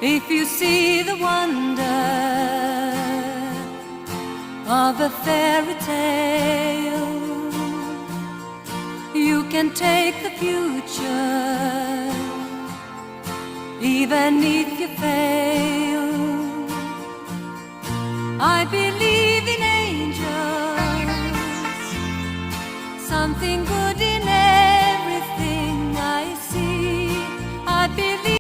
If you see the wonder of a fairy tale, you can take the future, even if you fail. I believe in angels, something good